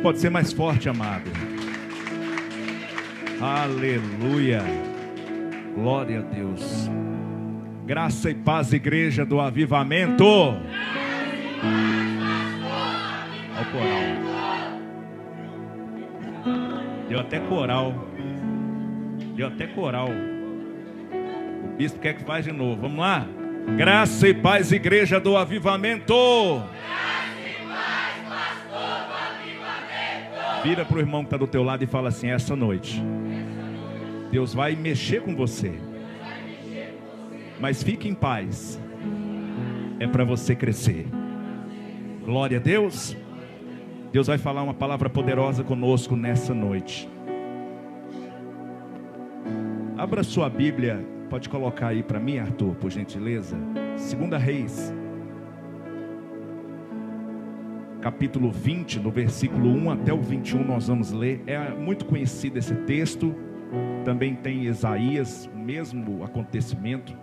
pode ser mais forte, amado. Aleluia. Glória a Deus. Graça e paz, igreja do avivamento. Ao coral. Deu até coral. Deu até coral. O bispo quer que faz de novo. Vamos lá. Graça e paz, igreja do avivamento. Vira para o irmão que está do teu lado e fala assim: essa noite Deus vai mexer com você, mas fique em paz, é para você crescer. Glória a Deus. Deus vai falar uma palavra poderosa conosco nessa noite. Abra sua Bíblia, pode colocar aí para mim, Arthur, por gentileza. 2 Reis, capítulo 20, no versículo 1 até o 21, nós vamos ler. É muito conhecido esse texto. Também tem Isaías, o mesmo acontecimento.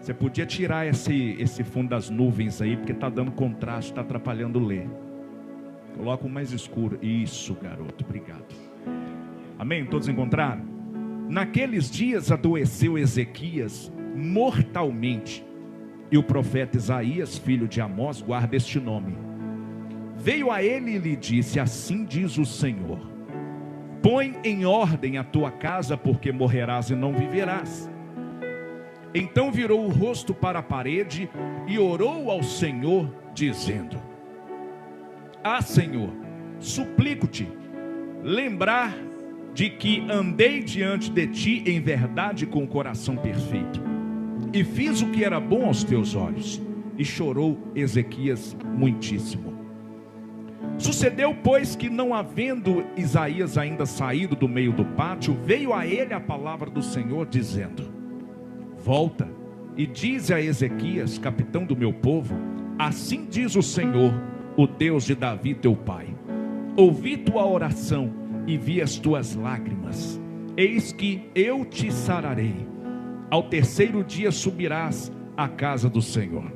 Você podia tirar esse fundo das nuvens aí, porque está dando contraste, está atrapalhando ler. Coloca o mais escuro. Isso, garoto, obrigado. Amém? Todos encontraram? Naqueles dias adoeceu Ezequias mortalmente, e o profeta Isaías, filho de Amós, guarda este nome, veio a ele e lhe disse: assim diz o Senhor, põe em ordem a tua casa, porque morrerás e não viverás. Então virou o rosto para a parede e orou ao Senhor, dizendo: ah, Senhor, suplico-te lembrar de que andei diante de ti em verdade com o coração perfeito, e fiz o que era bom aos teus olhos. E chorou Ezequias muitíssimo. Sucedeu, pois, que não havendo Isaías ainda saído do meio do pátio, veio a ele a palavra do Senhor, dizendo: volta e dize a Ezequias, capitão do meu povo: assim diz o Senhor, o Deus de Davi teu pai, ouvi tua oração e vi as tuas lágrimas. Eis que eu te sararei. Ao terceiro dia subirás à casa do Senhor,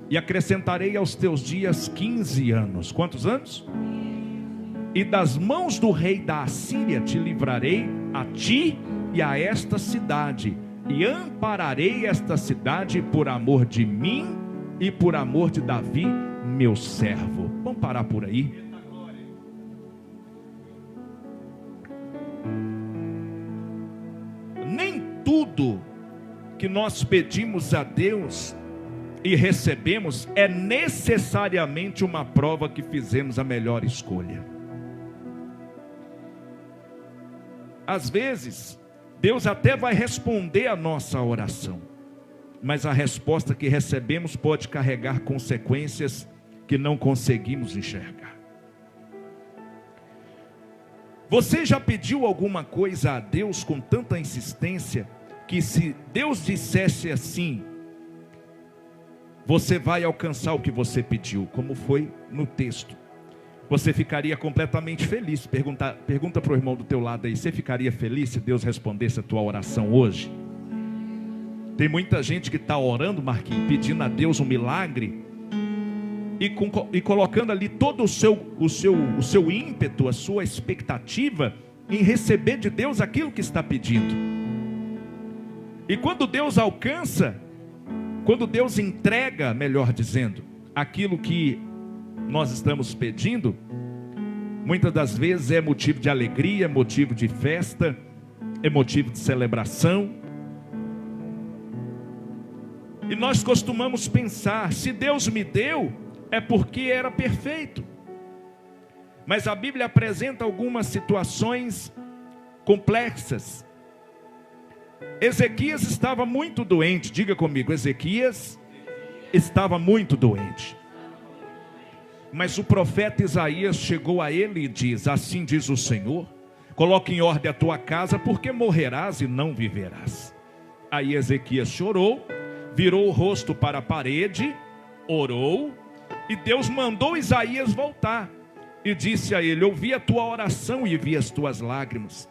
e acrescentarei aos teus dias 15 anos. Quantos anos? E das mãos do rei da Assíria te livrarei, a ti e a esta cidade, e ampararei esta cidade por amor de mim e por amor de Davi meu servo. Vamos parar por aí. Nem tudo que nós pedimos a Deus e recebemos é necessariamente uma prova que fizemos a melhor escolha. Às vezes Deus até vai responder a nossa oração, mas a resposta que recebemos pode carregar consequências que não conseguimos enxergar. Você já pediu alguma coisa a Deus com tanta insistência que, se Deus dissesse assim, você vai alcançar o que você pediu, como foi no texto, você ficaria completamente feliz? Pergunta para o irmão do teu lado aí: você ficaria feliz se Deus respondesse a tua oração hoje? Tem muita gente que está orando, Marquinhos, pedindo a Deus um milagre, e colocando ali todo o seu ímpeto, a sua expectativa em receber de Deus aquilo que está pedindo. E quando Deus alcança, quando Deus entrega, melhor dizendo, aquilo que nós estamos pedindo, muitas das vezes é motivo de alegria, motivo de festa, é motivo de celebração. E nós costumamos pensar: se Deus me deu, é porque era perfeito. Mas a Bíblia apresenta algumas situações complexas. Ezequias estava muito doente. Diga comigo: Ezequias estava muito doente. Mas o profeta Isaías chegou a ele e diz: assim diz o Senhor, coloque em ordem a tua casa, porque morrerás e não viverás. Aí Ezequias chorou, virou o rosto para a parede, orou, e Deus mandou Isaías voltar e disse a ele: ouvi a tua oração e vi as tuas lágrimas.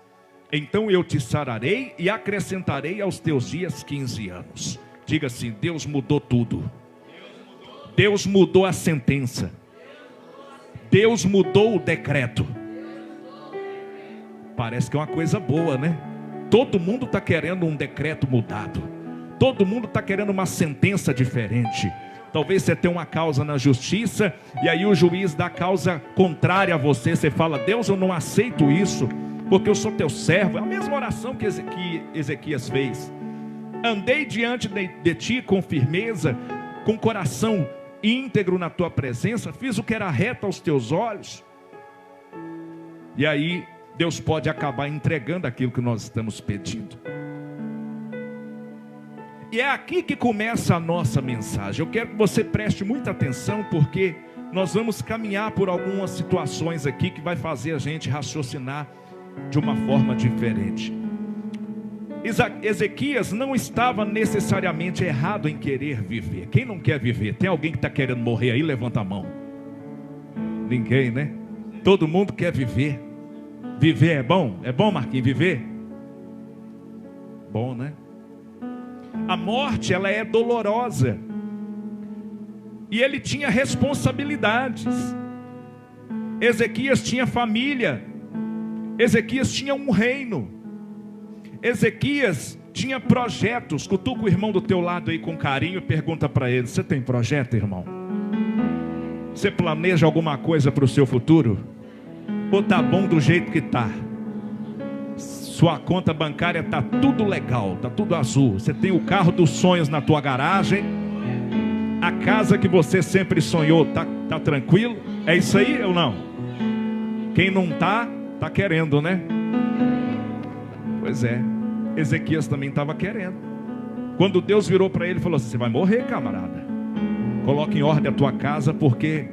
Então eu te sararei e acrescentarei aos teus dias 15 anos. Diga assim: Deus mudou tudo. Deus mudou a sentença. Deus mudou o decreto. Parece que é uma coisa boa, né? Todo mundo está querendo um decreto mudado. Todo mundo está querendo uma sentença diferente. Talvez você tenha uma causa na justiça e aí o juiz dá causa contrária a você. Você fala: Deus, eu não aceito isso, porque eu sou teu servo. É a mesma oração que Ezequias fez. Andei diante de ti com firmeza, com coração íntegro na tua presença, fiz o que era reto aos teus olhos. E aí Deus pode acabar entregando aquilo que nós estamos pedindo. E é aqui que começa a nossa mensagem. Eu quero que você preste muita atenção, porque nós vamos caminhar por algumas situações aqui que vai fazer a gente raciocinar de uma forma diferente. Ezequias não estava necessariamente errado em querer viver. Quem não quer viver? Tem alguém que está querendo morrer aí? Levanta a mão. Ninguém, né? Todo mundo quer viver. Viver é bom? É bom, Marquinhos, viver? Bom, né? A morte, ela é dolorosa. E ele tinha responsabilidades. Ezequias tinha família. Ezequias tinha um reino. Ezequias tinha projetos. Cutuca o irmão do teu lado aí com carinho e pergunta para ele: você tem projeto, irmão? Você planeja alguma coisa para o seu futuro? Ou tá bom do jeito que tá? Sua conta bancária tá tudo legal, tá tudo azul. Você tem o carro dos sonhos na tua garagem. A casa que você sempre sonhou tá tranquilo? É isso aí ou não? Quem não tá querendo, né? Pois é, Ezequias também estava querendo. Quando Deus virou para ele e falou assim: você vai morrer, camarada. Coloque em ordem a tua casa, porque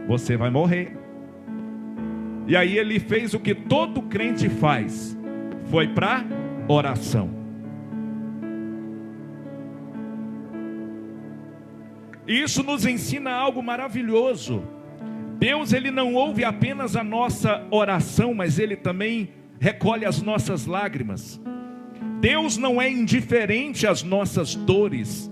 você vai morrer. E aí ele fez o que todo crente faz. Foi para oração. Isso nos ensina algo maravilhoso. Deus, ele não ouve apenas a nossa oração, mas ele também recolhe as nossas lágrimas. Deus não é indiferente às nossas dores,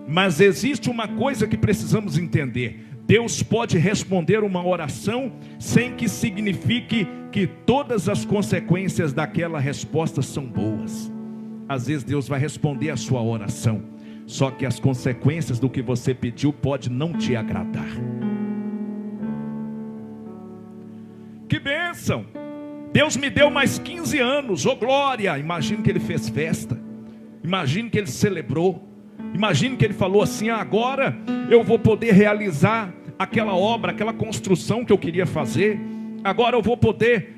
mas existe uma coisa que precisamos entender: Deus pode responder uma oração sem que signifique que todas as consequências daquela resposta são boas. Às vezes Deus vai responder a sua oração, só que as consequências do que você pediu pode não te agradar. Que bênção! Deus me deu mais 15 anos, oh glória! Imagine que ele fez festa, imagine que ele celebrou, imagine que ele falou assim: agora eu vou poder realizar aquela obra, aquela construção que eu queria fazer. Agora eu vou poder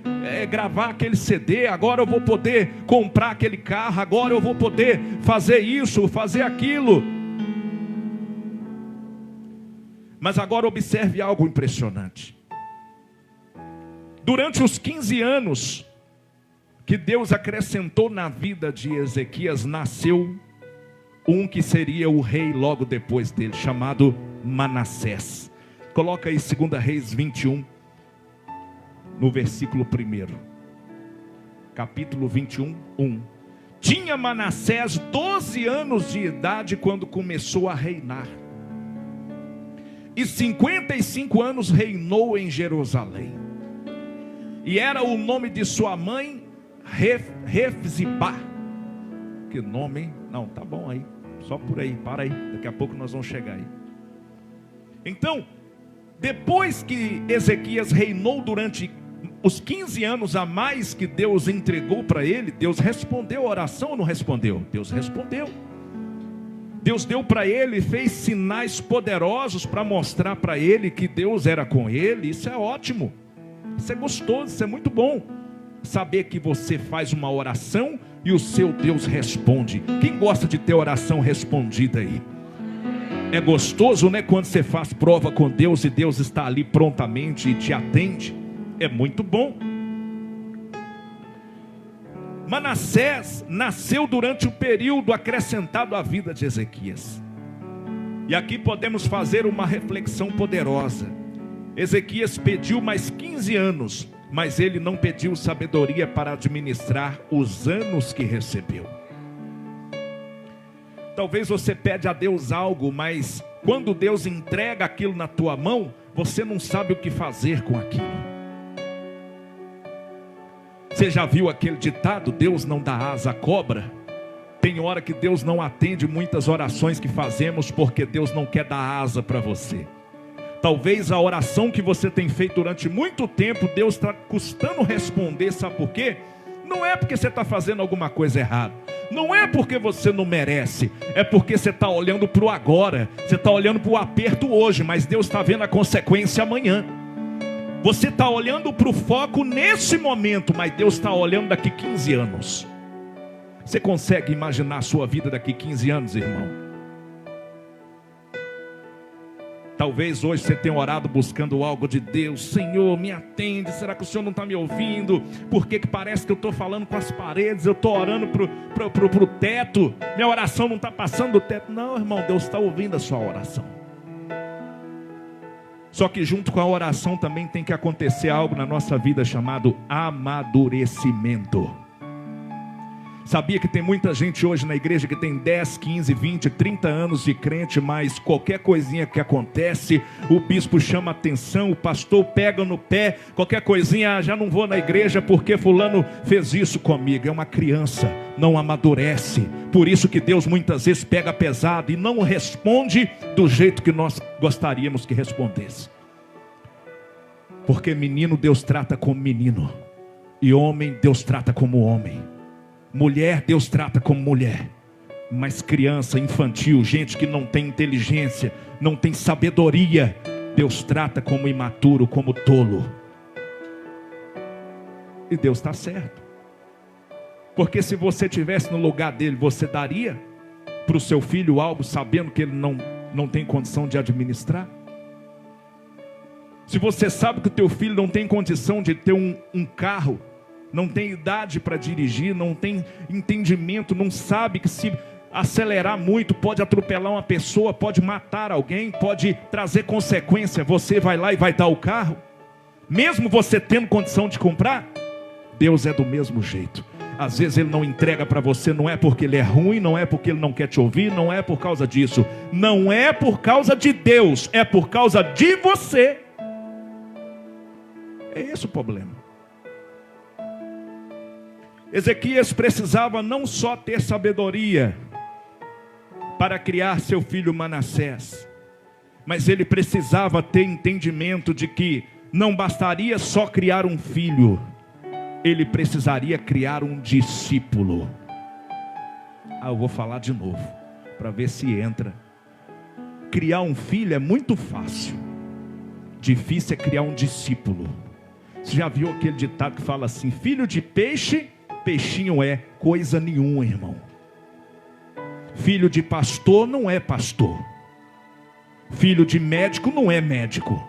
gravar aquele CD. Agora eu vou poder comprar aquele carro. Agora eu vou poder fazer isso, fazer aquilo. Mas agora observe algo impressionante. Durante os 15 anos que Deus acrescentou na vida de Ezequias, nasceu um que seria o rei logo depois dele, chamado Manassés. Coloca aí 2 Reis 21, no versículo 1. Capítulo 21, 1. Tinha Manassés 12 anos de idade quando começou a reinar. E 55 anos reinou em Jerusalém. E era o nome de sua mãe Refzibá. Que nome, hein? Não, tá bom aí. Só por aí, para aí. Daqui a pouco nós vamos chegar aí. Então, depois que Ezequias reinou durante os 15 anos a mais que Deus entregou para ele, Deus respondeu a oração ou não respondeu? Deus respondeu. Deus deu para ele, fez sinais poderosos para mostrar para ele que Deus era com ele. Isso é ótimo, isso é gostoso, isso é muito bom. Saber que você faz uma oração e o seu Deus responde. Quem gosta de ter oração respondida aí? É gostoso, né? Quando você faz prova com Deus e Deus está ali prontamente e te atende. É muito bom. Manassés nasceu durante o período acrescentado à vida de Ezequias. E aqui podemos fazer uma reflexão poderosa. Ezequias pediu mais 15 anos, mas ele não pediu sabedoria para administrar os anos que recebeu. Talvez você pede a Deus algo, mas quando Deus entrega aquilo na tua mão, você não sabe o que fazer com aquilo. Você já viu aquele ditado, Deus não dá asa à cobra? Tem hora que Deus não atende muitas orações que fazemos porque Deus não quer dar asa para você. Talvez a oração que você tem feito durante muito tempo, Deus está custando responder, sabe por quê? Não é porque você está fazendo alguma coisa errada, não é porque você não merece, é porque você está olhando para o agora, você está olhando para o aperto hoje, mas Deus está vendo a consequência amanhã. Você está olhando para o foco nesse momento, mas Deus está olhando daqui 15 anos. Você consegue imaginar a sua vida daqui 15 anos, irmão? Talvez hoje você tenha orado buscando algo de Deus. Senhor, me atende. Será que o Senhor não está me ouvindo? Por que parece que eu estou falando com as paredes? Eu estou orando para o teto. Minha oração não está passando do teto. Não, irmão, Deus está ouvindo a sua oração. Só que junto com a oração também tem que acontecer algo na nossa vida chamado amadurecimento. Sabia que tem muita gente hoje na igreja que tem 10, 15, 20, 30 anos de crente, mas qualquer coisinha que acontece, o bispo chama atenção, o pastor pega no pé, qualquer coisinha, já não vou na igreja porque fulano fez isso comigo. É uma criança, não amadurece. Por isso que Deus muitas vezes pega pesado e não responde do jeito que nós gostaríamos que respondesse. Porque menino Deus trata como menino, e homem Deus trata como homem. Mulher, Deus trata como mulher. Mas criança, infantil, gente que não tem inteligência, não tem sabedoria, Deus trata como imaturo, como tolo. E Deus está certo. Porque se você estivesse no lugar dele, você daria para o seu filho algo sabendo que ele não tem condição de administrar? Se você sabe que o teu filho não tem condição de ter um carro, não tem idade para dirigir, não tem entendimento, não sabe que se acelerar muito pode atropelar uma pessoa, pode matar alguém, pode trazer consequência, você vai lá e vai dar o carro? Mesmo você tendo condição de comprar? Deus é do mesmo jeito. Às vezes Ele não entrega para você, não é porque Ele é ruim, não é porque Ele não quer te ouvir, não é por causa disso. Não é por causa de Deus, é por causa de você. É esse o problema. Ezequias precisava não só ter sabedoria para criar seu filho Manassés, mas ele precisava ter entendimento de que não bastaria só criar um filho, ele precisaria criar um discípulo. Eu vou falar de novo, para ver se entra. Criar um filho é muito fácil, difícil é criar um discípulo. Você já viu aquele ditado que fala assim: filho de peixe, peixinho é? Coisa nenhuma, irmão. Filho de pastor não é pastor. Filho de médico não é médico.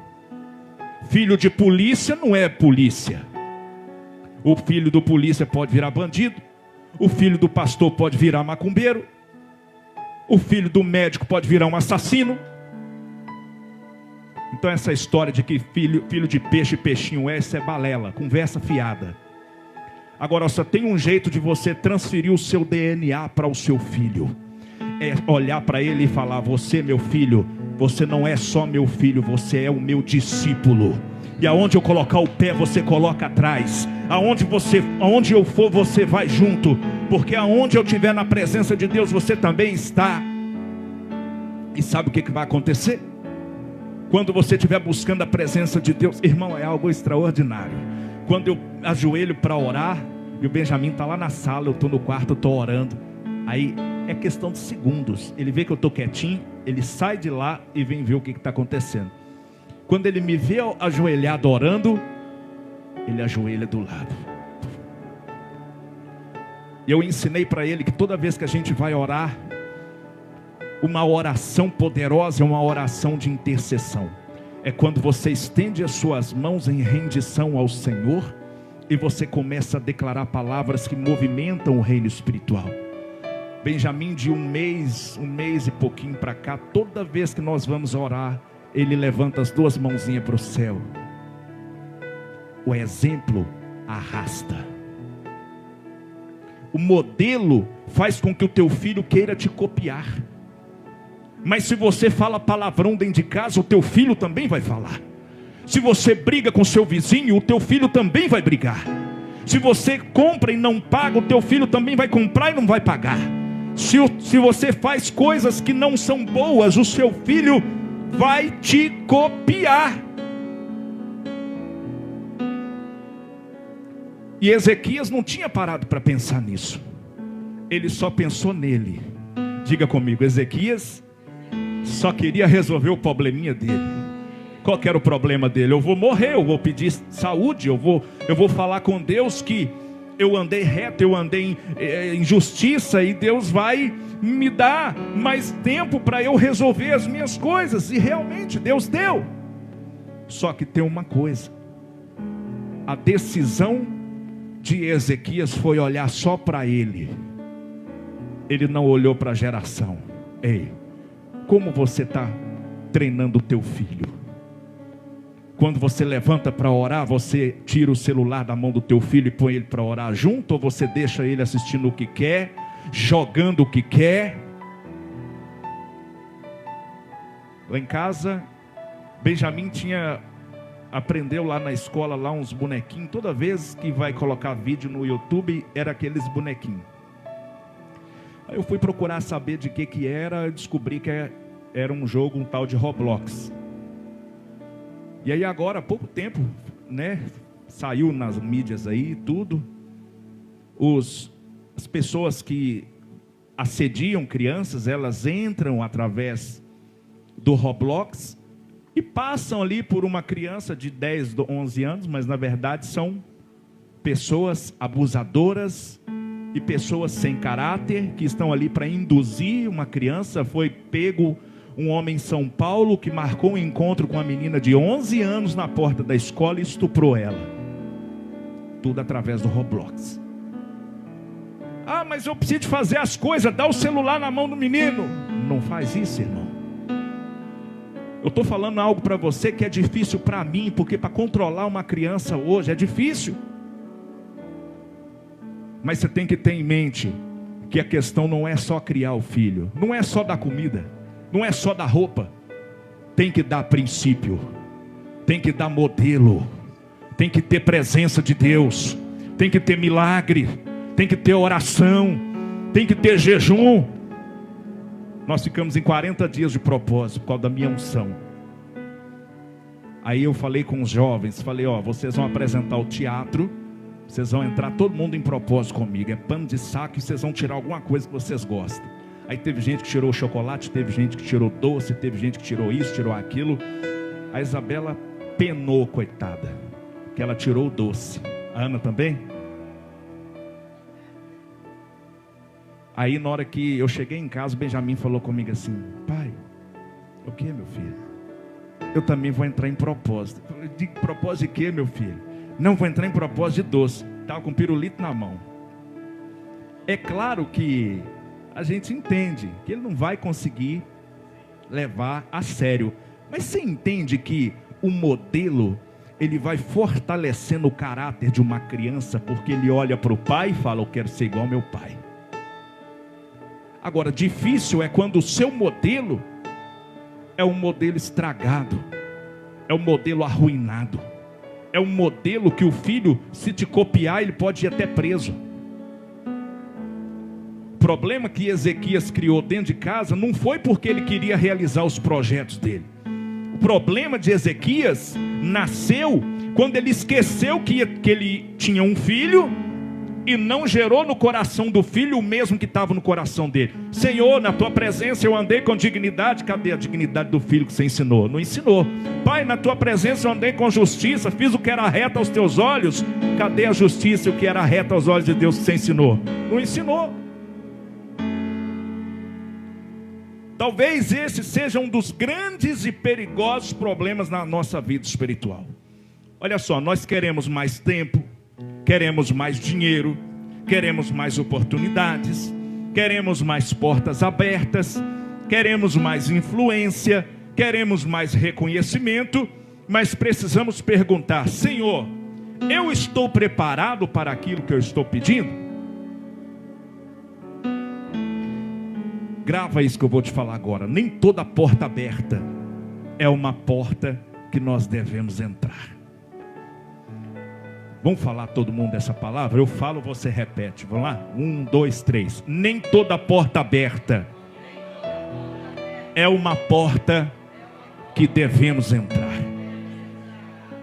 Filho de polícia não é polícia. O filho do polícia pode virar bandido. O filho do pastor pode virar macumbeiro. O filho do médico pode virar um assassino. Então essa história de que filho de peixe, peixinho é, isso é balela, conversa fiada. Agora só tem um jeito de você transferir o seu DNA para o seu filho. É olhar para ele e falar: você, meu filho, você não é só meu filho, você é o meu discípulo. E aonde eu colocar o pé, você coloca atrás. Aonde eu for, você vai junto. Porque aonde eu estiver na presença de Deus, você também está. E sabe o que vai acontecer? Quando você estiver buscando a presença de Deus, irmão, é algo extraordinário. Quando eu ajoelho para orar, e o Benjamin está lá na sala, eu estou no quarto, estou orando. Aí é questão de segundos. Ele vê que eu estou quietinho, ele sai de lá e vem ver o que está acontecendo. Quando ele me vê ajoelhado orando, ele ajoelha do lado. E eu ensinei para ele que toda vez que a gente vai orar, uma oração poderosa é uma oração de intercessão. É quando você estende as suas mãos em rendição ao Senhor e você começa a declarar palavras que movimentam o reino espiritual. Benjamin, de um mês e pouquinho para cá, toda vez que nós vamos orar, ele levanta as duas mãozinhas para o céu. O exemplo arrasta. O modelo faz com que o teu filho queira te copiar. Mas se você fala palavrão dentro de casa, o teu filho também vai falar. Se você briga com seu vizinho, o teu filho também vai brigar. Se você compra e não paga, o teu filho também vai comprar e não vai pagar. Se você faz coisas que não são boas, o seu filho vai te copiar. E Ezequias não tinha parado para pensar nisso. Ele só pensou nele. Diga comigo, Ezequias só queria resolver o probleminha dele. Qual que era o problema dele? Eu vou morrer, eu vou pedir saúde, eu vou falar com Deus que eu andei reto, eu andei em justiça, e Deus vai me dar mais tempo para eu resolver as minhas coisas. E realmente Deus deu. Só que tem uma coisa: a decisão de Ezequias foi olhar só para ele. Ele não olhou para a geração. Ei, como você está treinando o teu filho? Quando você levanta para orar, você tira o celular da mão do teu filho e põe ele para orar junto? Ou você deixa ele assistindo o que quer, jogando o que quer? Lá em casa, Benjamin aprendeu lá na escola lá uns bonequinhos. Toda vez que vai colocar vídeo no YouTube, era aqueles bonequinhos. Aí eu fui procurar saber de que era, eu descobri que era um jogo, um tal de Roblox. E aí agora, há pouco tempo, né, saiu nas mídias aí tudo, as pessoas que assediam crianças, elas entram através do Roblox e passam ali por uma criança de 10, 11 anos, mas na verdade são pessoas abusadoras e pessoas sem caráter, que estão ali para induzir uma criança. Foi pego um homem em São Paulo que marcou um encontro com uma menina de 11 anos na porta da escola e estuprou ela. Tudo através do Roblox. Ah, mas eu preciso fazer as coisas, dá o celular na mão do menino. Não faz isso, irmão. Eu estou falando algo para você que é difícil para mim, porque para controlar uma criança hoje é difícil. Mas você tem que ter em mente que a questão não é só criar o filho, não é só dar comida, não é só dar roupa. Tem que dar princípio, tem que dar modelo, tem que ter presença de Deus, tem que ter milagre, tem que ter oração, tem que ter jejum. Nós ficamos em 40 dias de propósito por causa da minha unção. Aí eu falei com os jovens, falei, vocês vão apresentar o teatro, vocês vão entrar todo mundo em propósito comigo, é pano de saco, e vocês vão tirar alguma coisa que vocês gostam. Aí teve gente que tirou chocolate, teve gente que tirou doce, teve gente que tirou isso, tirou aquilo. A Isabela penou, coitada, que ela tirou o doce. A Ana também? Aí na hora que eu cheguei em casa, o Benjamin falou comigo assim, pai, o que, meu filho? Eu também vou entrar em propósito. De propósito de quê, meu filho? Não, vou entrar em propósito de doce. Estava com pirulito na mão. É claro que a gente entende que ele não vai conseguir levar a sério. Mas você entende que o modelo, ele vai fortalecendo o caráter de uma criança, porque ele olha para o pai e fala, eu quero ser igual ao meu pai. Agora, difícil é quando o seu modelo é um modelo estragado, é um modelo arruinado, é um modelo que o filho, se te copiar, ele pode ir até preso. O problema que Ezequias criou dentro de casa não foi porque ele queria realizar os projetos dele. O problema de Ezequias nasceu quando ele esqueceu que ele tinha um filho e não gerou no coração do filho o mesmo que estava no coração dele. Senhor, na tua presença eu andei com dignidade. Cadê a dignidade do filho que você ensinou? Não ensinou. Pai, na tua presença eu andei com justiça, fiz o que era reto aos teus olhos. Cadê a justiça e o que era reto aos olhos de Deus que você ensinou? Não ensinou. Talvez esse seja um dos grandes e perigosos problemas na nossa vida espiritual. Olha só, nós queremos mais tempo, queremos mais dinheiro, queremos mais oportunidades, queremos mais portas abertas, queremos mais influência, queremos mais reconhecimento, mas precisamos perguntar, Senhor, eu estou preparado para aquilo que eu estou pedindo? Grava isso que eu vou te falar agora. Nem toda porta aberta é uma porta que nós devemos entrar. Vamos falar todo mundo dessa palavra? Eu falo, você repete. Vamos lá? 1, 2, 3. Nem toda porta aberta é uma porta que devemos entrar.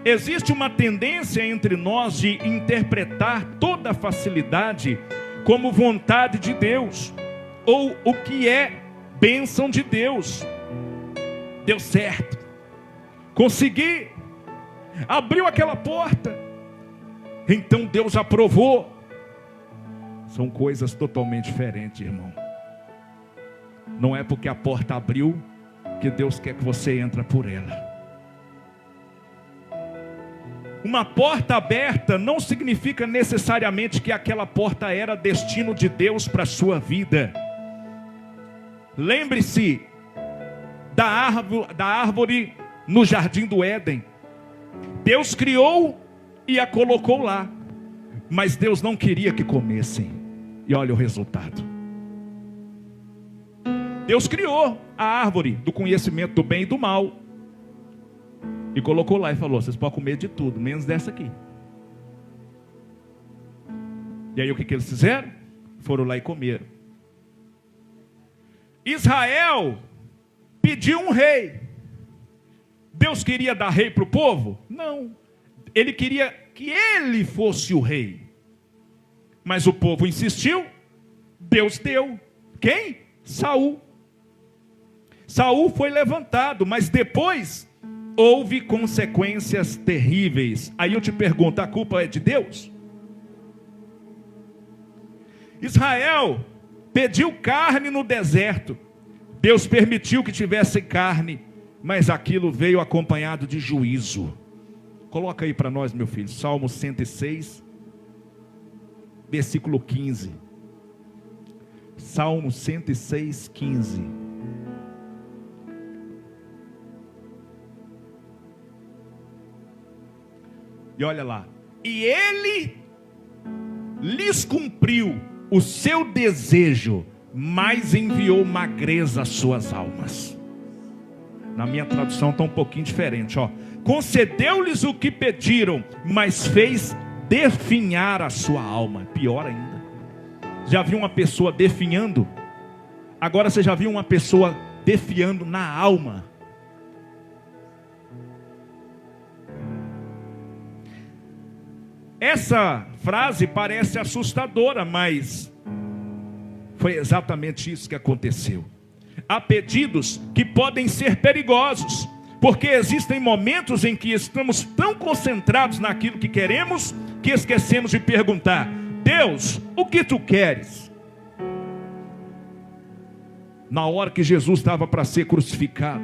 Existe uma tendência entre nós de interpretar toda a facilidade como vontade de Deus, ou o que é bênção de Deus. Deu certo, consegui, abriu aquela porta, então Deus aprovou. São coisas totalmente diferentes, irmão. Não é porque a porta abriu que Deus quer que você entre por ela. Uma porta aberta não significa necessariamente que aquela porta era destino de Deus para a sua vida. Lembre-se da árvore no jardim do Éden. Deus criou e a colocou lá, mas Deus não queria que comessem. E olha o resultado. Deus criou a árvore do conhecimento do bem e do mal e colocou lá e falou: vocês podem comer de tudo, menos dessa aqui. E aí o que eles fizeram? Foram lá e comeram. Israel pediu um rei. Deus queria dar rei para o povo? Não. Ele queria que ele fosse o rei. Mas o povo insistiu, Deus deu. Quem? Saul. Saul foi levantado, mas depois houve consequências terríveis. Aí eu te pergunto, a culpa é de Deus? Israel pediu carne no deserto. Deus permitiu que tivesse carne, mas aquilo veio acompanhado de juízo. Coloca aí para nós, meu filho, Salmo 106, versículo 15. Salmo 106, 15. E olha lá. E ele lhes cumpriu o seu desejo, mas enviou magreza às suas almas. Na minha tradução está um pouquinho diferente, ó. Concedeu-lhes o que pediram, mas fez definhar a sua alma. Pior ainda. Já viu uma pessoa definhando? Agora você já viu uma pessoa defiando na alma? Essa frase parece assustadora, mas foi exatamente isso que aconteceu. Há pedidos que podem ser perigosos, porque existem momentos em que estamos tão concentrados naquilo que queremos, que esquecemos de perguntar: Deus, o que tu queres? Na hora que Jesus estava para ser crucificado,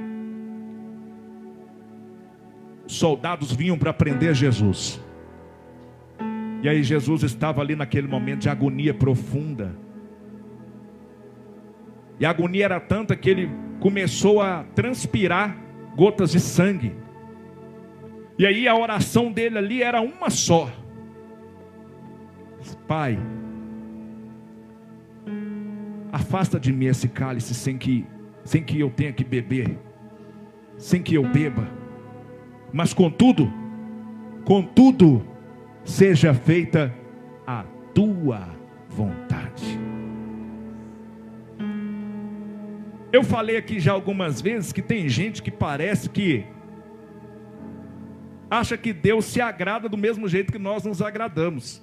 os soldados vinham para prender Jesus. E aí Jesus estava ali naquele momento de agonia profunda. E a agonia era tanta que ele começou a transpirar gotas de sangue. E aí a oração dele ali era uma só: Pai, afasta de mim esse cálice sem que eu tenha que beber, sem que eu beba, mas contudo, seja feita a tua vontade. Eu falei aqui já algumas vezes que tem gente que parece que acha que Deus se agrada do mesmo jeito que nós nos agradamos.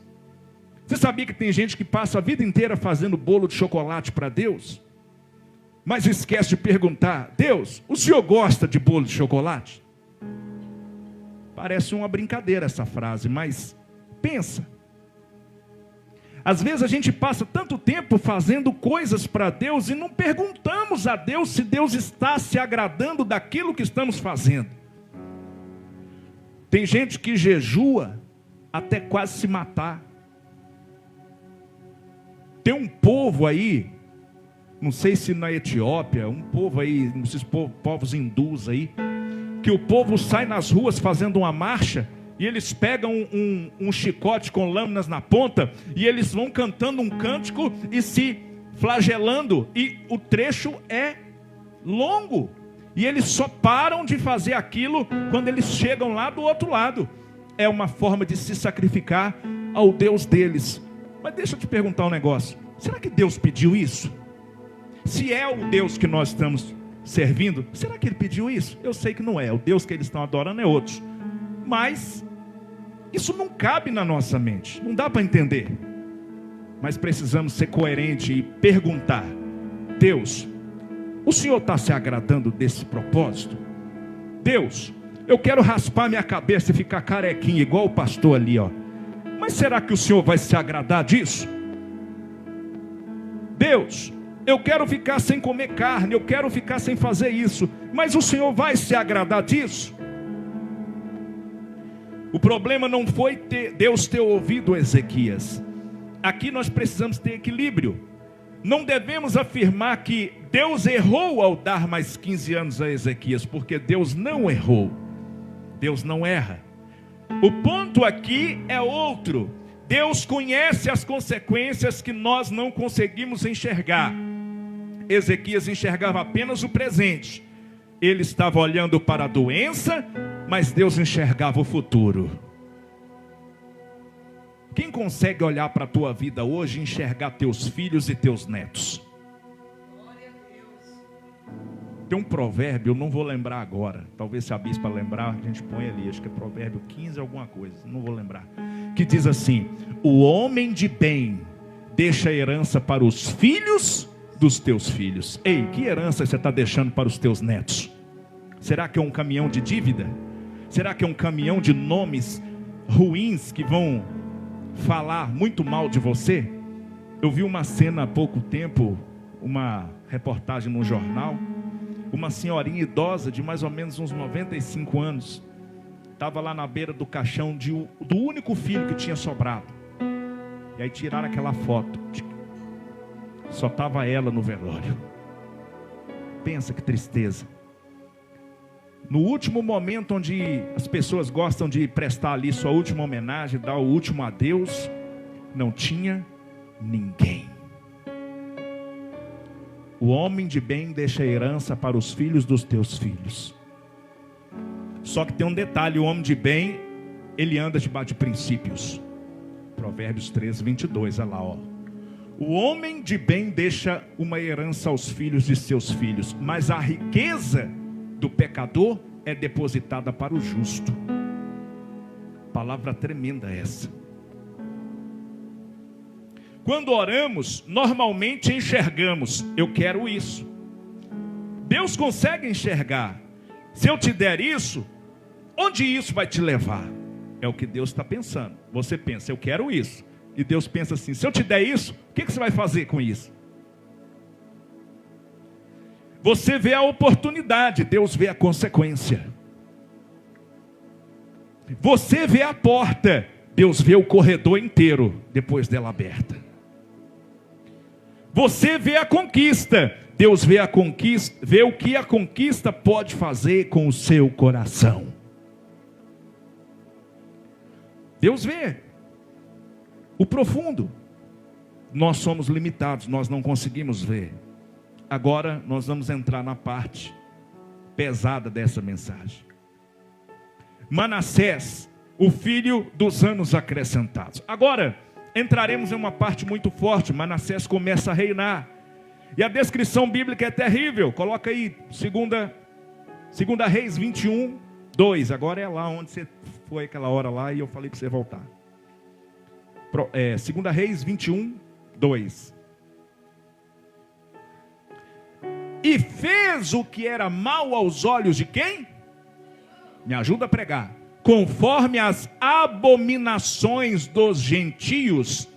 Você sabia que tem gente que passa a vida inteira fazendo bolo de chocolate para Deus, mas esquece de perguntar: Deus, o Senhor gosta de bolo de chocolate? Parece uma brincadeira essa frase, mas pensa. Às vezes a gente passa tanto tempo fazendo coisas para Deus e não perguntamos a Deus se Deus está se agradando daquilo que estamos fazendo. Tem gente que jejua até quase se matar. Tem um povo aí, não sei se na Etiópia, um povo aí, esses povos hindus aí, que o povo sai nas ruas fazendo uma marcha, e eles pegam um chicote com lâminas na ponta, e eles vão cantando um cântico e se flagelando, e o trecho é longo. E eles só param de fazer aquilo quando eles chegam lá do outro lado. É uma forma de se sacrificar ao Deus deles. Mas deixa eu te perguntar um negócio. Será que Deus pediu isso? Se é o Deus que nós estamos servindo, será que Ele pediu isso? Eu sei que não é. O Deus que eles estão adorando é outro. Mas isso não cabe na nossa mente. Não dá para entender. Mas precisamos ser coerentes e perguntar: Deus, o Senhor está se agradando desse propósito? Deus, eu quero raspar minha cabeça e ficar carequinha, igual o pastor ali, ó. Mas será que o Senhor vai se agradar disso? Deus, eu quero ficar sem comer carne, eu quero ficar sem fazer isso, mas o Senhor vai se agradar disso? O problema não foi Deus ter ouvido Ezequias. Aqui nós precisamos ter equilíbrio. Não devemos afirmar que Deus errou ao dar mais 15 anos a Ezequias, porque Deus não errou. Deus não erra. O ponto aqui é outro. Deus conhece as consequências que nós não conseguimos enxergar. Ezequias enxergava apenas o presente. Ele estava olhando para a doença, mas Deus enxergava o futuro. Quem consegue olhar para a tua vida hoje e enxergar teus filhos e teus netos? Tem um provérbio, eu não vou lembrar agora. Talvez se a bispa lembrar, a gente põe ali. Acho que é provérbio 15 alguma coisa, não vou lembrar. Que diz assim: o homem de bem deixa a herança para os filhos dos teus filhos. Ei, que herança você está deixando para os teus netos? Será que é um caminhão de dívida? Será que é um caminhão de nomes ruins que vão falar muito mal de você? Eu vi uma cena há pouco tempo, uma reportagem no jornal. Uma senhorinha idosa de mais ou menos uns 95 anos estava lá na beira do caixão do único filho que tinha sobrado. E aí tiraram aquela foto. Só estava ela no velório. Pensa que tristeza. No último momento onde as pessoas gostam de prestar ali sua última homenagem, dar o último adeus, não tinha ninguém. O homem de bem deixa a herança para os filhos dos teus filhos. Só que tem um detalhe: o homem de bem, ele anda debaixo de princípios. Provérbios 13, 22, olha lá, ó. O homem de bem deixa uma herança aos filhos de seus filhos, mas a riqueza do pecador é depositada para o justo. Palavra tremenda essa. Quando oramos, normalmente enxergamos: eu quero isso. Deus consegue enxergar: se eu te der isso, onde isso vai te levar? É o que Deus está pensando. Você pensa: eu quero isso. E Deus pensa assim: se eu te der isso, o que você vai fazer com isso? Você vê a oportunidade, Deus vê a consequência. Você vê a porta, Deus vê o corredor inteiro depois dela aberta. Você vê a conquista, Deus vê a conquista, vê o que a conquista pode fazer com o seu coração. Deus vê o profundo. Nós somos limitados, nós não conseguimos ver. Agora nós vamos entrar na parte pesada dessa mensagem. Manassés, o filho dos anos acrescentados. Agora entraremos em uma parte muito forte. Manassés começa a reinar. E a descrição bíblica é terrível. Coloca aí, 2 Reis 21, 2. Agora é lá onde você foi aquela hora lá e eu falei para você voltar. 2 Reis 21, 2. E fez o que era mal aos olhos de quem? Me ajuda a pregar. Conforme as abominações dos gentios,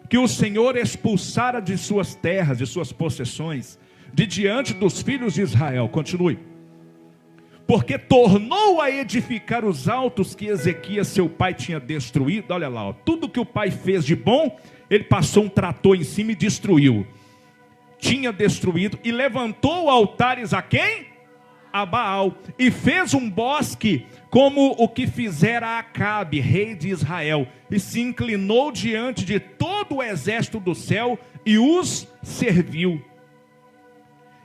que o Senhor expulsara de suas terras, de suas possessões, de diante dos filhos de Israel. Continue. Porque tornou a edificar os altos que Ezequias seu pai tinha destruído. Olha lá, ó, tudo que o pai fez de bom, ele passou um trator em cima e destruiu. Tinha destruído e levantou altares a quem? A Baal. E fez um bosque como o que fizera Acabe, rei de Israel. E se inclinou diante de todo o exército do céu e os serviu.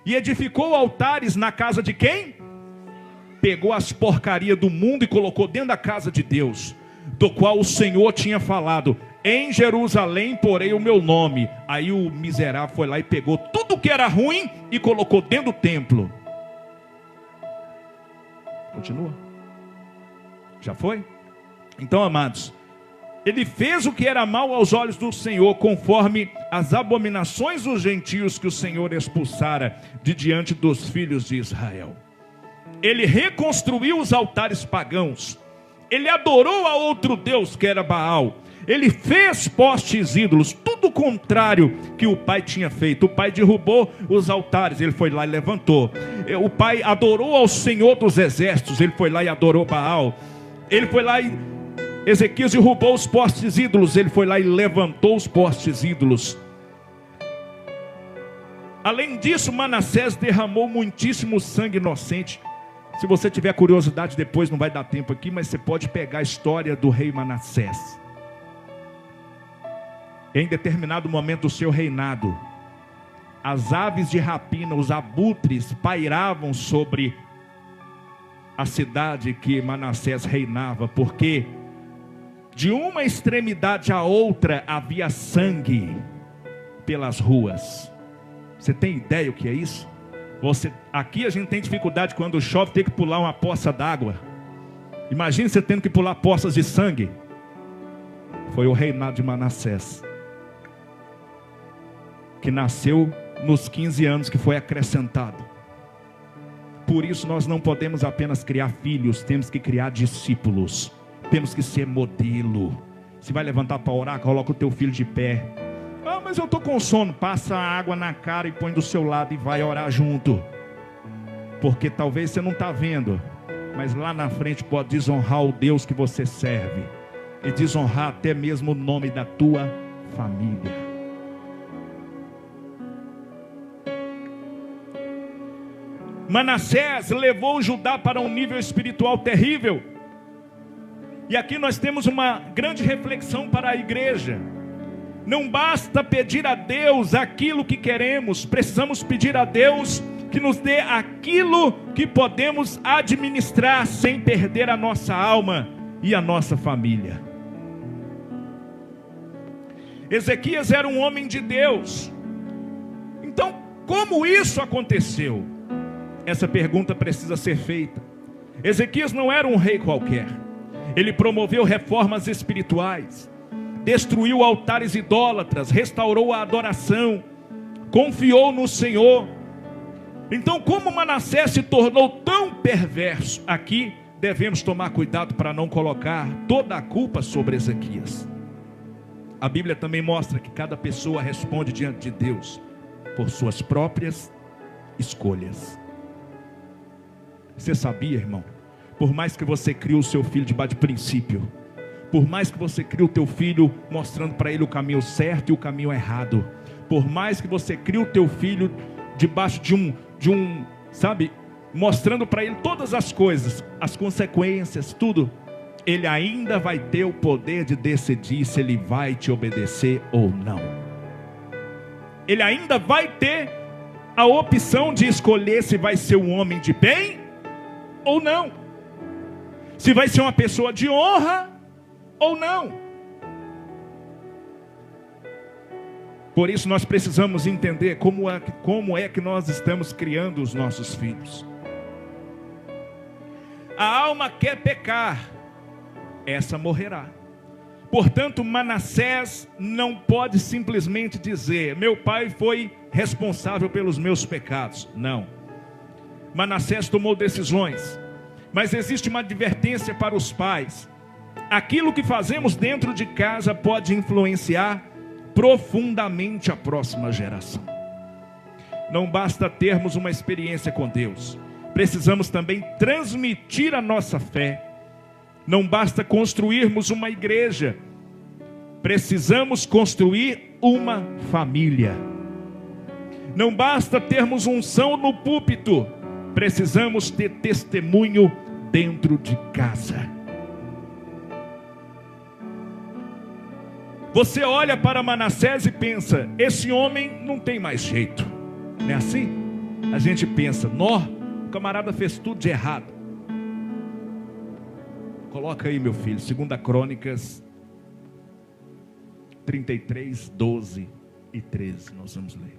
E edificou altares na casa de quem? pegou as porcarias do mundo e colocou dentro da casa de Deus, do qual o Senhor tinha falado: em Jerusalém porei o meu nome. Aí o miserável foi lá e pegou tudo que era ruim e colocou dentro do templo. Continua. Já foi? Então, amados, ele fez o que era mal aos olhos do Senhor, conforme as abominações dos gentios que o Senhor expulsara de diante dos filhos de Israel. Ele reconstruiu os altares pagãos. Ele adorou a outro Deus, que era Baal. Ele fez postes ídolos, tudo o contrário que o pai tinha feito. O pai derrubou os altares, ele foi lá e levantou. O pai adorou ao Senhor dos exércitos, ele foi lá e adorou Baal. Ele foi lá e Ezequias derrubou os postes ídolos, ele foi lá e levantou os postes ídolos. Além disso, Manassés derramou muitíssimo sangue inocente. Se você tiver curiosidade depois, não vai dar tempo aqui, mas você pode pegar a história do rei Manassés. Em determinado momento do seu reinado, as aves de rapina, os abutres, pairavam sobre a cidade que Manassés reinava, porque de uma extremidade à outra havia sangue pelas ruas. Você tem ideia o que é isso? Aqui a gente tem dificuldade quando chove, ter que pular uma poça d'água. Imagine você tendo que pular poças de sangue. Foi o reinado de Manassés, que nasceu nos 15 anos que foi acrescentado. Por isso nós não podemos apenas criar filhos, temos que criar discípulos. Temos que ser modelo. Se vai levantar para orar, coloca o teu filho de pé. Ah, mas eu estou com sono. Passa a água na cara e põe do seu lado e vai orar junto. Porque talvez você não está vendo, mas lá na frente pode desonrar o Deus que você serve. E desonrar até mesmo o nome da tua família. Manassés levou Judá para um nível espiritual terrível. E aqui nós temos uma grande reflexão para a igreja. Não basta pedir a Deus aquilo que queremos, precisamos pedir a Deus que nos dê aquilo que podemos administrar sem perder a nossa alma e a nossa família. Ezequias era um homem de Deus. Então, como isso aconteceu? Essa pergunta precisa ser feita. Ezequias não era um rei qualquer. Ele promoveu reformas espirituais, destruiu altares idólatras, restaurou a adoração, confiou no Senhor. Então, como Manassés se tornou tão perverso, aqui devemos tomar cuidado para não colocar toda a culpa sobre Ezequias. A Bíblia também mostra que cada pessoa responde diante de Deus por suas próprias escolhas. Você sabia, irmão? Por mais que você crie o seu filho debaixo de princípio, por mais que você crie o teu filho mostrando para ele o caminho certo e o caminho errado, por mais que você crie o teu filho debaixo de um, sabe, mostrando para ele todas as coisas, as consequências, tudo, ele ainda vai ter o poder de decidir se ele vai te obedecer ou não. Ele ainda vai ter a opção de escolher se vai ser um homem de bem ou não, se vai ser uma pessoa de honra ou não. Por isso nós precisamos entender como é que nós estamos criando os nossos filhos. A alma quer pecar, essa morrerá. Portanto, Manassés não pode simplesmente dizer: meu pai foi responsável pelos meus pecados. Não. Manassés tomou decisões, mas existe uma advertência para os pais. Aquilo que fazemos dentro de casa pode influenciar profundamente a próxima geração. Não basta termos uma experiência com Deus, precisamos também transmitir a nossa fé. Não basta construirmos uma igreja, precisamos construir uma família. Não basta termos unção no púlpito, precisamos ter testemunho dentro de casa. Você olha para Manassés e pensa: esse homem não tem mais jeito. Não é assim? A gente pensa: nó, o camarada fez tudo de errado. Coloca aí, meu filho, 2 Crônicas 33, 12 e 13, nós vamos ler.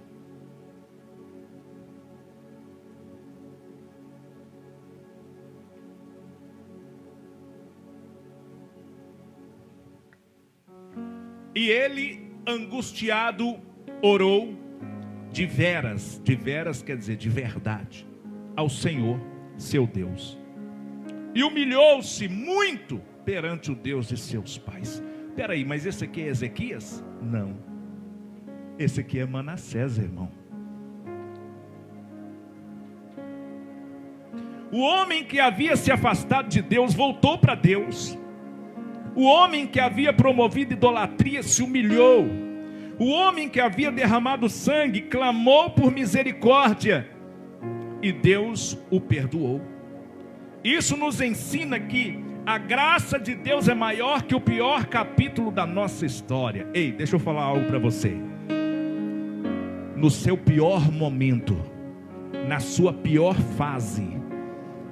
E ele, angustiado, orou de veras quer dizer de verdade, ao Senhor, seu Deus. E humilhou-se muito perante o Deus de seus pais. Espera aí, mas esse aqui é Ezequias? Não. Esse aqui é Manassés, irmão. O homem que havia se afastado de Deus voltou para Deus. O homem que havia promovido idolatria se humilhou. O homem que havia derramado sangue clamou por misericórdia. E Deus o perdoou. Isso nos ensina que a graça de Deus é maior que o pior capítulo da nossa história. Ei, deixa eu falar algo para você. No seu pior momento, na sua pior fase,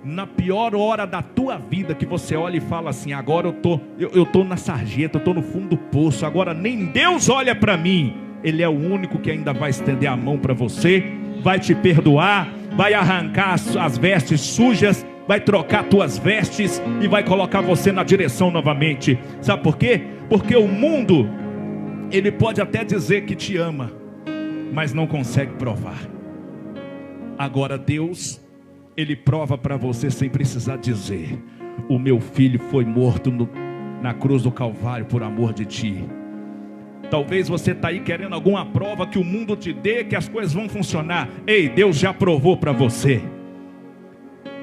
na pior hora da tua vida, que você olha e fala assim: agora eu tô na sarjeta, eu tô no fundo do poço, agora nem Deus olha para mim. Ele é o único que ainda vai estender a mão para você, vai te perdoar, vai arrancar as vestes sujas, vai trocar tuas vestes e vai colocar você na direção novamente. Sabe por quê? Porque o mundo, ele pode até dizer que te ama, mas não consegue provar. Agora Deus, ele prova para você sem precisar dizer: o meu filho foi morto na cruz do Calvário por amor de ti. Talvez você está aí querendo alguma prova que o mundo te dê, que as coisas vão funcionar. Ei, Deus já provou para você.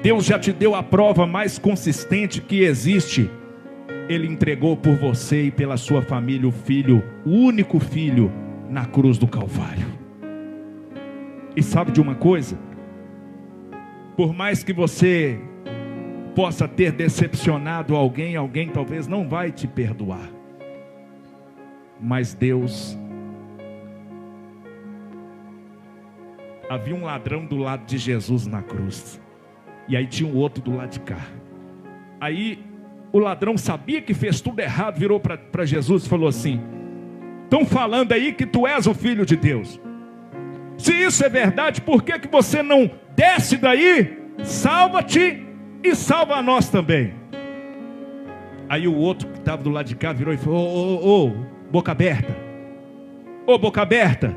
Deus já te deu a prova mais consistente que existe. Ele entregou por você e pela sua família o filho, o único filho, na cruz do Calvário. E sabe de uma coisa? Por mais que você possa ter decepcionado alguém talvez não vai te perdoar. Mas Deus... Havia um ladrão do lado de Jesus na cruz. E aí tinha um outro do lado de cá. Aí o ladrão sabia que fez tudo errado, virou para Jesus e falou assim: estão falando aí que tu és o Filho de Deus. Se isso é verdade, por que você não desce daí, salva-te e salva a nós também? Aí o outro que estava do lado de cá virou e falou: ô, boca aberta, ô boca aberta,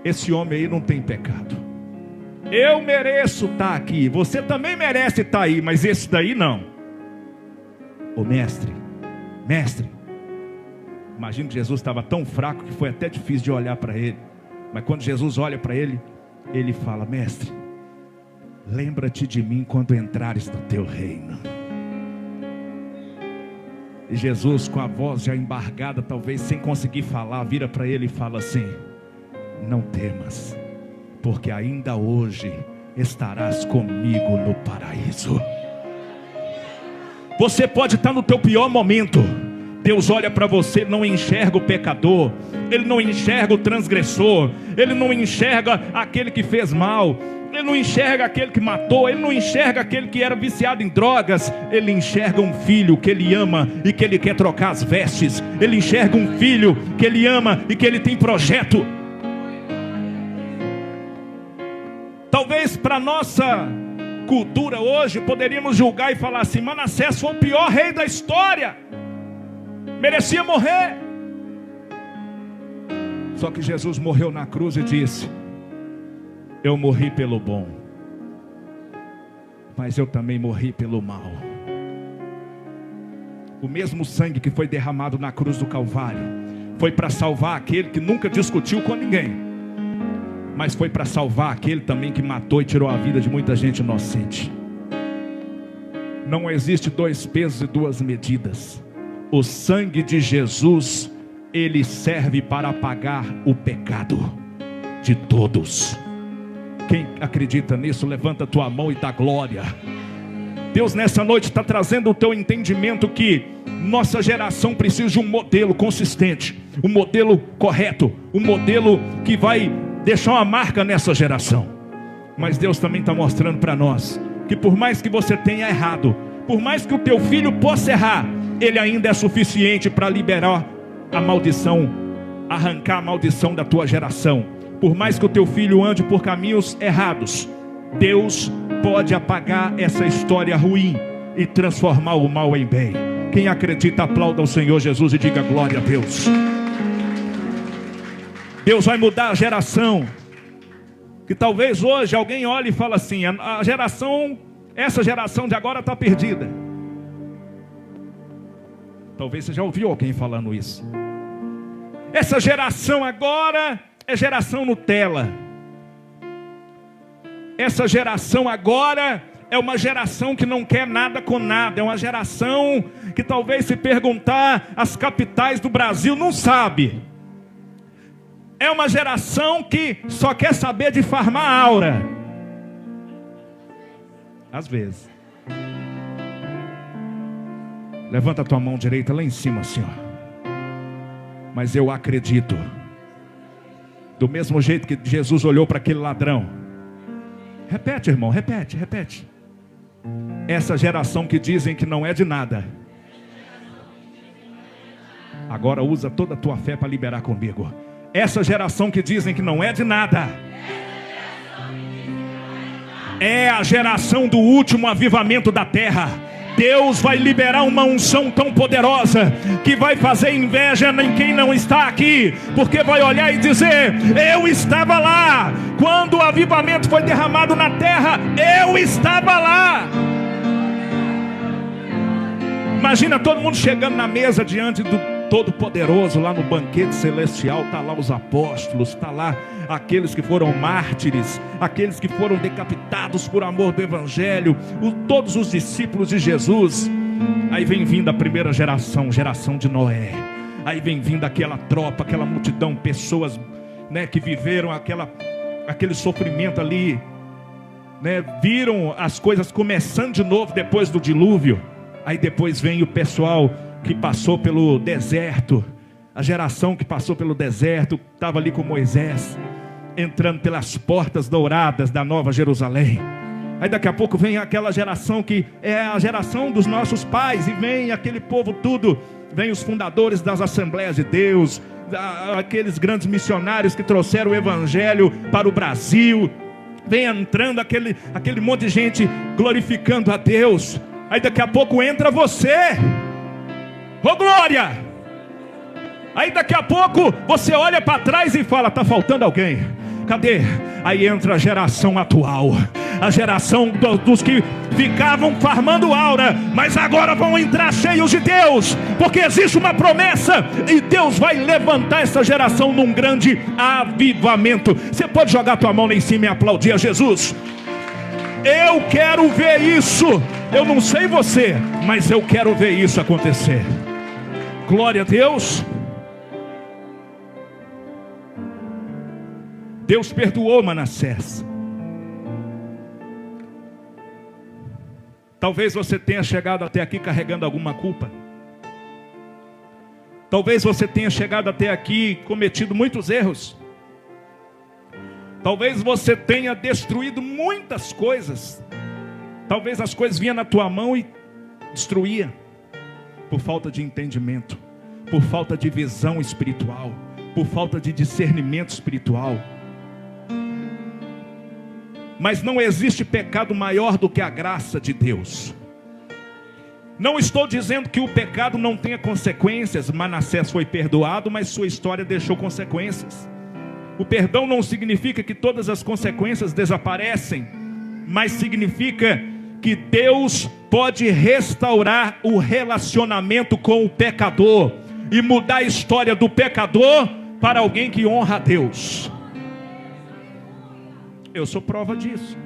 esse homem aí não tem pecado. Eu mereço estar aqui, você também merece estar aí, mas esse daí não. Ô mestre, imagina que Jesus estava tão fraco que foi até difícil de olhar para ele. Mas quando Jesus olha para ele, ele fala: mestre, lembra-te de mim quando entrares no teu reino. E Jesus, com a voz já embargada, talvez sem conseguir falar, vira para ele e fala assim: não temas, porque ainda hoje estarás comigo no paraíso. Você pode estar no teu pior momento. Deus olha para você, não enxerga o pecador, Ele não enxerga o transgressor, Ele não enxerga aquele que fez mal, Ele não enxerga aquele que matou, Ele não enxerga aquele que era viciado em drogas. Ele enxerga um filho que Ele ama e que Ele quer trocar as vestes. Ele enxerga um filho que Ele ama e que Ele tem projeto. Talvez para nossa cultura hoje poderíamos julgar e falar assim: Manassés foi o pior rei da história, merecia morrer. Só que Jesus morreu na cruz e disse: eu morri pelo bom, mas eu também morri pelo mal. O mesmo sangue que foi derramado na cruz do Calvário foi para salvar aquele que nunca discutiu com ninguém, mas foi para salvar aquele também que matou e tirou a vida de muita gente inocente. Não existe dois pesos e duas medidas. O sangue de Jesus, ele serve para apagar o pecado de todos. Quem acredita nisso, levanta a tua mão e dá glória. Deus nessa noite está trazendo o teu entendimento que nossa geração precisa de um modelo consistente, um modelo correto, um modelo que vai deixar uma marca nessa geração. Mas Deus também está mostrando para nós que por mais que você tenha errado, Por mais que o teu filho possa errar, ele ainda é suficiente para liberar a maldição, arrancar a maldição da tua geração. Por mais que o teu filho ande por caminhos errados, Deus pode apagar essa história ruim e transformar o mal em bem. Quem acredita, aplauda o Senhor Jesus e diga glória a Deus. Deus vai mudar a geração. Que talvez hoje alguém olhe e fale assim: essa geração de agora está perdida. Talvez você já ouviu alguém falando isso. Essa geração agora é geração Nutella. Essa geração agora é uma geração que não quer nada com nada. É uma geração que talvez, se perguntar as capitais do Brasil, não sabe. É uma geração que só quer saber de farmar aura. Às vezes. Levanta a tua mão direita lá em cima, Senhor. Mas eu acredito. Do mesmo jeito que Jesus olhou para aquele ladrão. Repete, irmão, repete. Essa geração que dizem que não é de nada, agora usa toda a tua fé para liberar comigo. Essa geração que dizem que não é de nada, é a geração do último avivamento da terra. Deus vai liberar uma unção tão poderosa que vai fazer inveja em quem não está aqui, porque vai olhar e dizer: eu estava lá quando o avivamento foi derramado na terra, eu estava lá. Imagina todo mundo chegando na mesa diante do Todo-Poderoso, lá no banquete celestial. Está lá os apóstolos, está lá aqueles que foram mártires, aqueles que foram decapitados por amor do Evangelho, todos os discípulos de Jesus. Aí vem vindo a primeira geração, geração de Noé. Aí vem vindo aquela tropa, aquela multidão, pessoas, né, que viveram aquele sofrimento ali, né, viram as coisas começando de novo depois do dilúvio. Aí depois vem o pessoal que passou pelo deserto, a geração que passou pelo deserto, estava ali com Moisés, entrando pelas portas douradas da Nova Jerusalém. Aí daqui a pouco vem aquela geração que é a geração dos nossos pais, e vem aquele povo tudo, vem os fundadores das Assembleias de Deus, aqueles grandes missionários que trouxeram o Evangelho para o Brasil, vem entrando aquele monte de gente glorificando a Deus. Aí daqui a pouco entra você, ô glória! Aí daqui a pouco você olha para trás e fala: está faltando alguém, cadê? Aí entra a geração atual, a geração dos que ficavam farmando aura, mas agora vão entrar cheios de Deus, porque existe uma promessa, e Deus vai levantar essa geração num grande avivamento. Você pode jogar tua mão lá em cima e aplaudir a Jesus? Eu quero ver isso. Eu não sei você, mas eu quero ver isso acontecer. Glória a Deus. Deus perdoou Manassés. Talvez você tenha chegado até aqui carregando alguma culpa. Talvez você tenha chegado até aqui cometido muitos erros. Talvez você tenha destruído muitas coisas. Talvez as coisas vinham na tua mão e destruía, por falta de entendimento, por falta de visão espiritual, por falta de discernimento espiritual. Mas não existe pecado maior do que a graça de Deus. Não estou dizendo que o pecado não tenha consequências. Manassés foi perdoado, mas sua história deixou consequências. O perdão não significa que todas as consequências desaparecem, mas significa que Deus pode restaurar o relacionamento com o pecador e mudar a história do pecador para alguém que honra a Deus. Eu sou prova disso.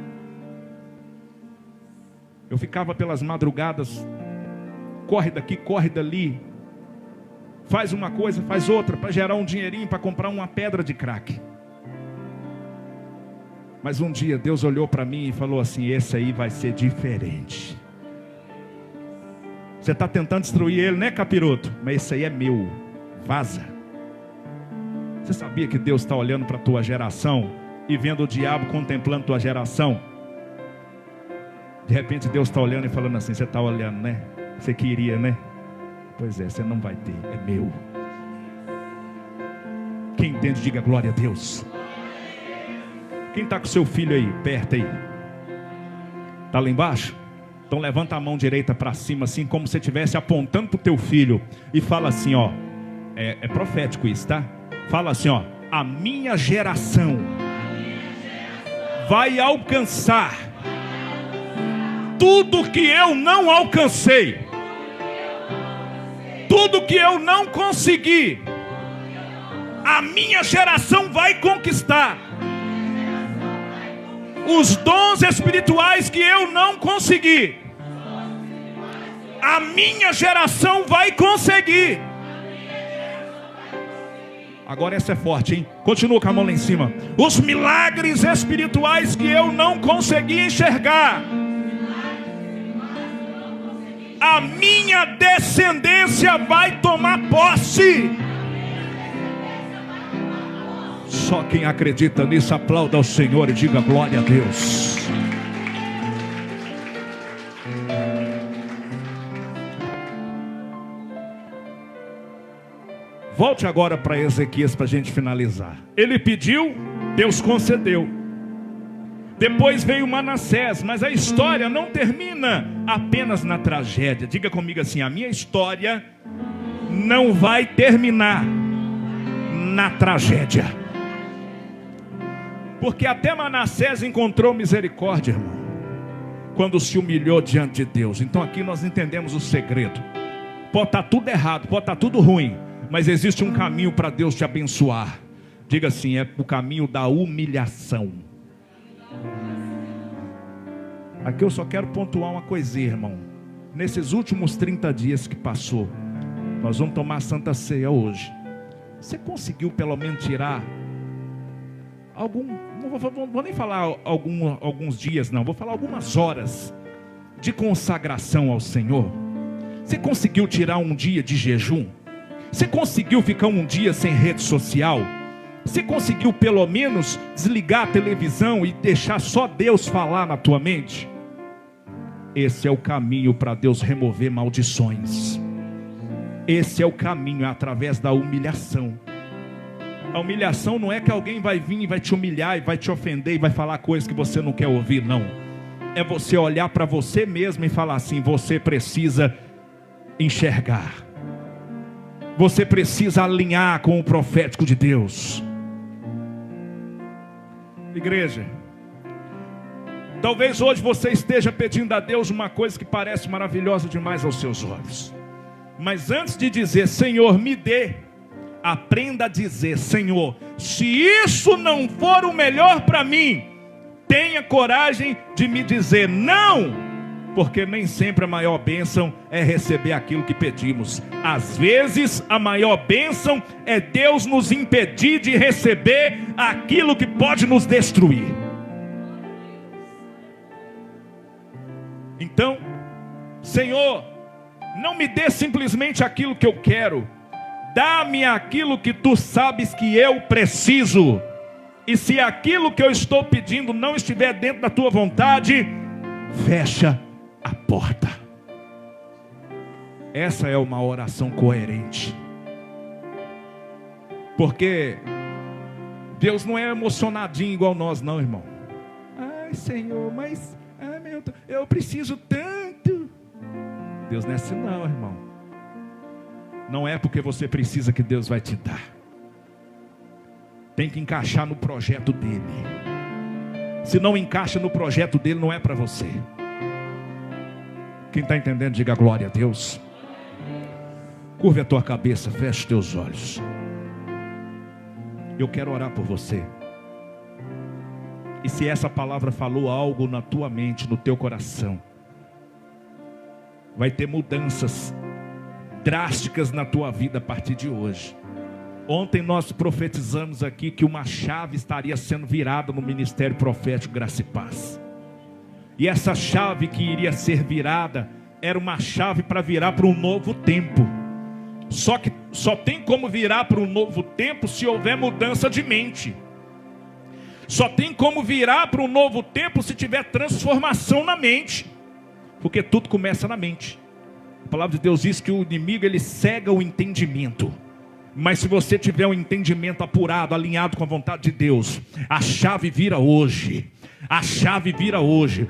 Eu ficava pelas madrugadas, corre daqui, corre dali, faz uma coisa, faz outra, para gerar um dinheirinho, para comprar uma pedra de crack. Mas um dia Deus olhou para mim e falou assim: esse aí vai ser diferente. Você está tentando destruir ele, né, capiroto? Mas esse aí é meu, vaza. Você sabia que Deus está olhando para a tua geração e vendo o diabo contemplando tua geração? De repente Deus está olhando e falando assim: você está olhando, né? Você queria, né? Pois é, você não vai ter, é meu. Quem entende, diga glória a Deus. Quem está com seu filho aí, perto aí? Está lá embaixo? Então levanta a mão direita para cima, assim como se estivesse apontando para o teu filho. E fala assim, ó. É profético isso, tá? Fala assim, ó. A minha geração vai alcançar tudo que eu não alcancei, tudo que eu não consegui, a minha geração vai conquistar. Os dons espirituais que eu não consegui, a minha geração vai conseguir. Agora essa é forte, hein? Continua com a mão lá em cima. Os milagres espirituais que eu não consegui enxergar, a minha descendência vai tomar posse. Só quem acredita nisso, aplauda ao Senhor e diga glória a Deus. Volte agora para Ezequias para a gente finalizar. Ele pediu, Deus concedeu. Depois veio Manassés, mas a história não termina apenas na tragédia. Diga comigo assim: a minha história não vai terminar na tragédia. Porque até Manassés encontrou misericórdia, irmão, quando se humilhou diante de Deus. Então aqui nós entendemos o segredo. Pode estar tudo errado, pode estar tudo ruim, mas existe um caminho para Deus te abençoar. Diga assim: é o caminho da humilhação. Aqui eu só quero pontuar uma coisinha, irmão. Nesses últimos 30 dias que passou, nós vamos tomar a Santa Ceia hoje. Você conseguiu pelo menos tirar não vou nem falar alguns dias não, vou falar algumas horas de consagração ao Senhor? Você conseguiu tirar um dia de jejum? Você conseguiu ficar um dia sem rede social? Você conseguiu pelo menos desligar a televisão e deixar só Deus falar na tua mente? Esse é o caminho para Deus remover maldições. Esse é o caminho, é através da humilhação. A humilhação não é que alguém vai vir e vai te humilhar e vai te ofender e vai falar coisas que você não quer ouvir, não. É você olhar para você mesmo e falar assim: você precisa enxergar. Você precisa alinhar com o profético de Deus. Igreja, talvez hoje você esteja pedindo a Deus uma coisa que parece maravilhosa demais aos seus olhos. Mas antes de dizer: Senhor, me dê, aprenda a dizer: Senhor, se isso não for o melhor para mim, tenha coragem de me dizer não, porque nem sempre a maior bênção é receber aquilo que pedimos. Às vezes a maior bênção é Deus nos impedir de receber aquilo que pode nos destruir. Então, Senhor, não me dê simplesmente aquilo que eu quero, dá-me aquilo que tu sabes que eu preciso. E se aquilo que eu estou pedindo não estiver dentro da tua vontade, fecha a porta. Essa é uma oração coerente. Porque Deus não é emocionadinho igual nós, não, irmão. Ai, Senhor, mas eu preciso tanto. Deus não é assim não, irmão. Não é porque você precisa que Deus vai te dar. Tem que encaixar no projeto dele. Se não encaixa no projeto dele, não é para você. Quem está entendendo, diga glória a Deus. Curve a tua cabeça, feche os teus olhos. Eu quero orar por você. E se essa palavra falou algo na tua mente, no teu coração, vai ter mudanças drásticas na tua vida a partir de hoje. Ontem nós profetizamos aqui que uma chave estaria sendo virada no ministério profético Graça e Paz. E essa chave que iria ser virada era uma chave para virar para um novo tempo. Só que só tem como virar para um novo tempo se houver mudança de mente. Só tem como virar para um novo tempo se tiver transformação na mente. Porque tudo começa na mente. A palavra de Deus diz que o inimigo, ele cega o entendimento. Mas se você tiver um entendimento apurado, alinhado com a vontade de Deus, a chave vira hoje. A chave vira hoje.